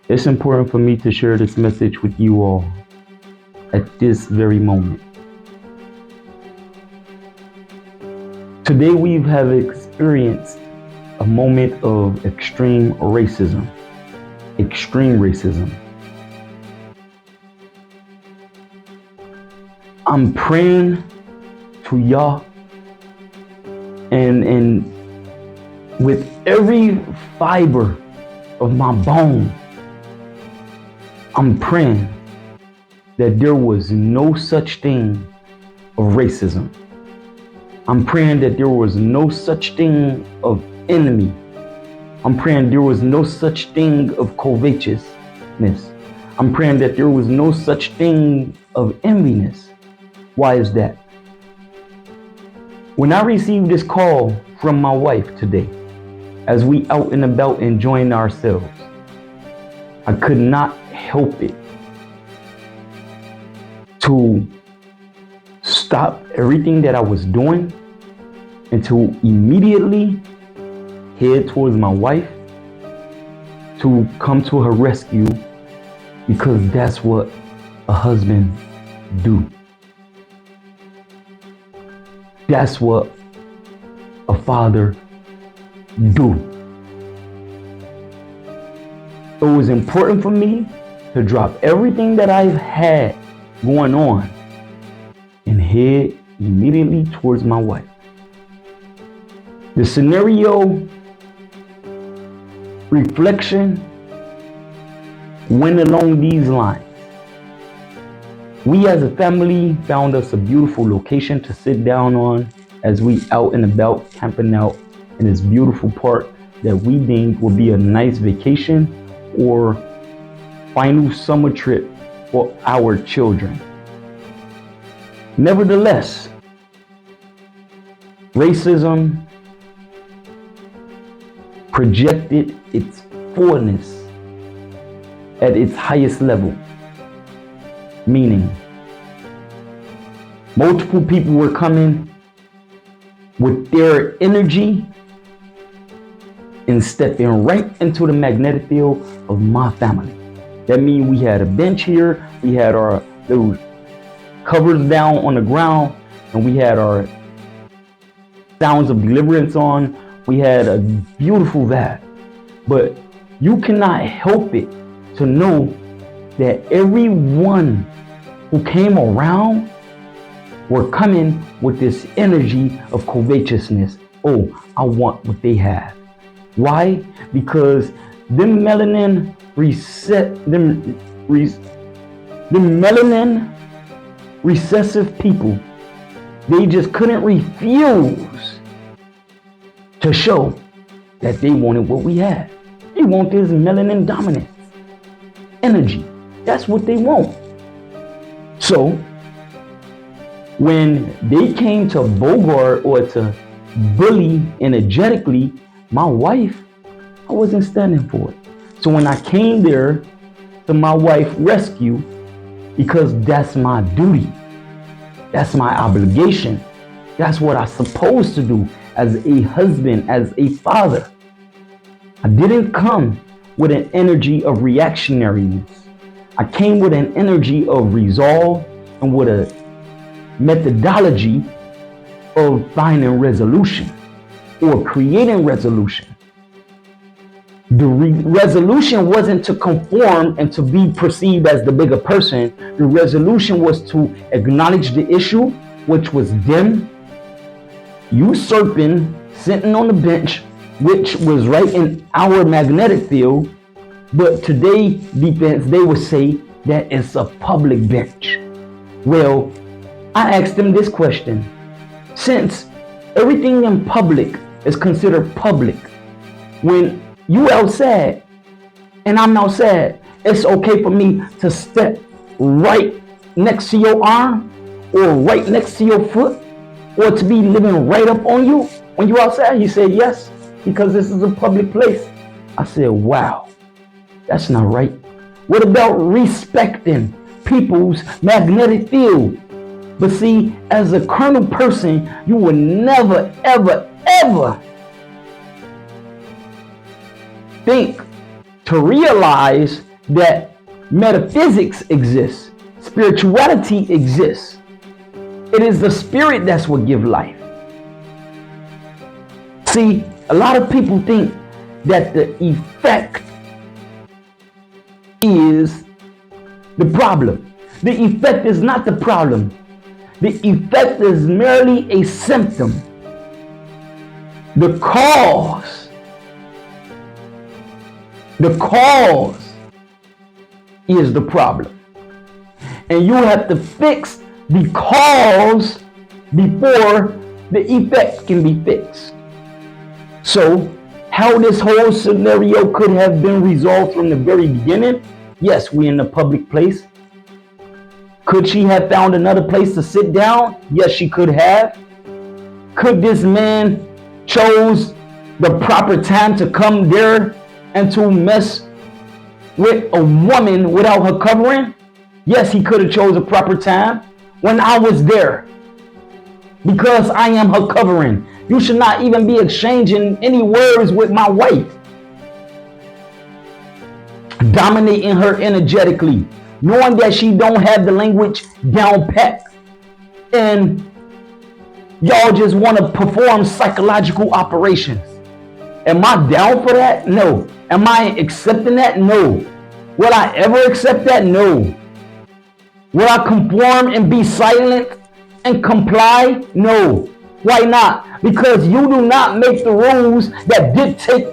It's important for me to share this message with you all at this very moment. Today we have experienced a moment of extreme racism. Extreme racism. I'm praying to y'all and with every fiber of my bone, I'm praying that there was no such thing of racism. I'm praying that there was no such thing of enemy. I'm praying there was no such thing of covetousness. I'm praying that there was no such thing of enviness. Why is that? When I received this call from my wife today, as we out and about enjoying ourselves, I could not help it to stop everything that I was doing and to immediately head towards my wife to come to her rescue, because that's what a husband do. That's what a father do. It was important for me to drop everything that I've had going on and head immediately towards my wife. The scenario reflection went along these lines. We as a family found us a beautiful location to sit down on as we out and about camping out in this beautiful park that we deemed would be a nice vacation or final summer trip for our children. Nevertheless, racism projected its fullness at its highest level, meaning multiple people were coming with their energy and stepping right into the magnetic field of my family. That means we had a bench here, we had our little covers down on the ground, and we had our sounds of deliverance on. We had a beautiful vibe. But you cannot help it to know that everyone who came around were coming with this energy of covetousness. Oh, I want what they have. Why? Because them melanin recessive people, they just couldn't refuse to show that they wanted what we had. They want this melanin dominance energy. That's what they want. So when they came to bogart or to bully energetically my wife, I wasn't standing for it. So when I came there to my wife's rescue, because that's my duty, that's my obligation, that's what I'm supposed to do as a husband, as a father. I didn't come with an energy of reactionariness. I came with an energy of resolve and with a methodology of finding resolution or creating resolution. The resolution wasn't to conform and to be perceived as the bigger person. The resolution was to acknowledge the issue, which was them usurping, sitting on the bench, which was right in our magnetic field. But today, defense, they would say that it's a public bench. Well, I asked them this question. Since everything in public is considered public, when you outside and I'm outside, it's okay for me to step right next to your arm or right next to your foot or to be living right up on you when you're outside? He said, yes, because this is a public place. I said, wow, that's not right. What about respecting people's magnetic field? But see, as a carnal person, you will never, ever, ever think to realize that metaphysics exists, spirituality exists. It is the spirit that's what gives life. See, a lot of people think that the effect is the problem. The effect is not the problem. The effect is merely a symptom. The cause is the problem. And you have to fix the cause before the effect can be fixed. So, how this whole scenario could have been resolved from the very beginning? Yes, we're in a public place. Could she have found another place to sit down? Yes, she could have. Could this man chose the proper time to come there and to mess with a woman without her covering? Yes, he could have chose a proper time when I was there, because I am her covering. You should not even be exchanging any words with my wife, dominating her energetically, knowing that she don't have the language down pat, and y'all just want to perform psychological operations. Am I down for that? No. Am I accepting that? No. Will I ever accept that? No. Will I conform and be silent and comply? No. Why not? Because you do not make the rules that dictate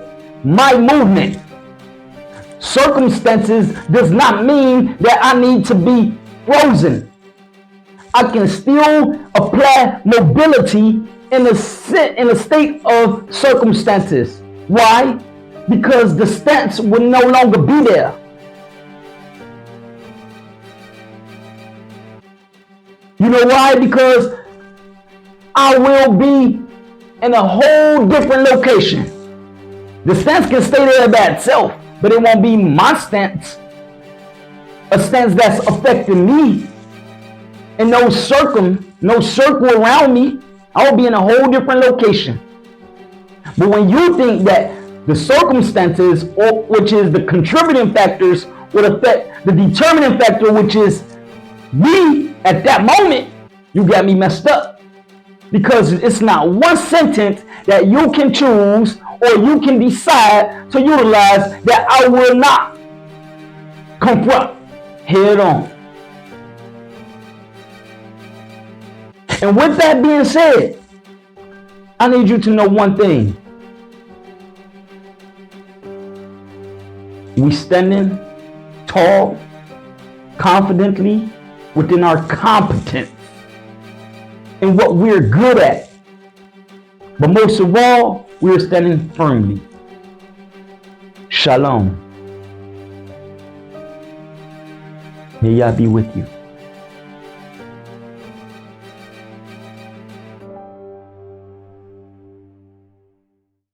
my movement. Circumstances does not mean that I need to be frozen. I can still apply mobility in a state of circumstances. Why? Because the stance will no longer be there. You know why? Because I will be in a whole different location. The stance can stay there by itself, but it won't be my stance. A stance that's affecting me. And no circle around me. I will be in a whole different location. But when you think that the circumstances, which is the contributing factors, would affect the determining factor, which is me at that moment, you got me messed up. Because it's not one sentence that you can choose or you can decide to utilize that I will not confront head on. And with that being said, I need you to know one thing. We standing tall, confidently within our competence in what we're good at. But most of all, we're standing firmly. Shalom. May Yah be with you.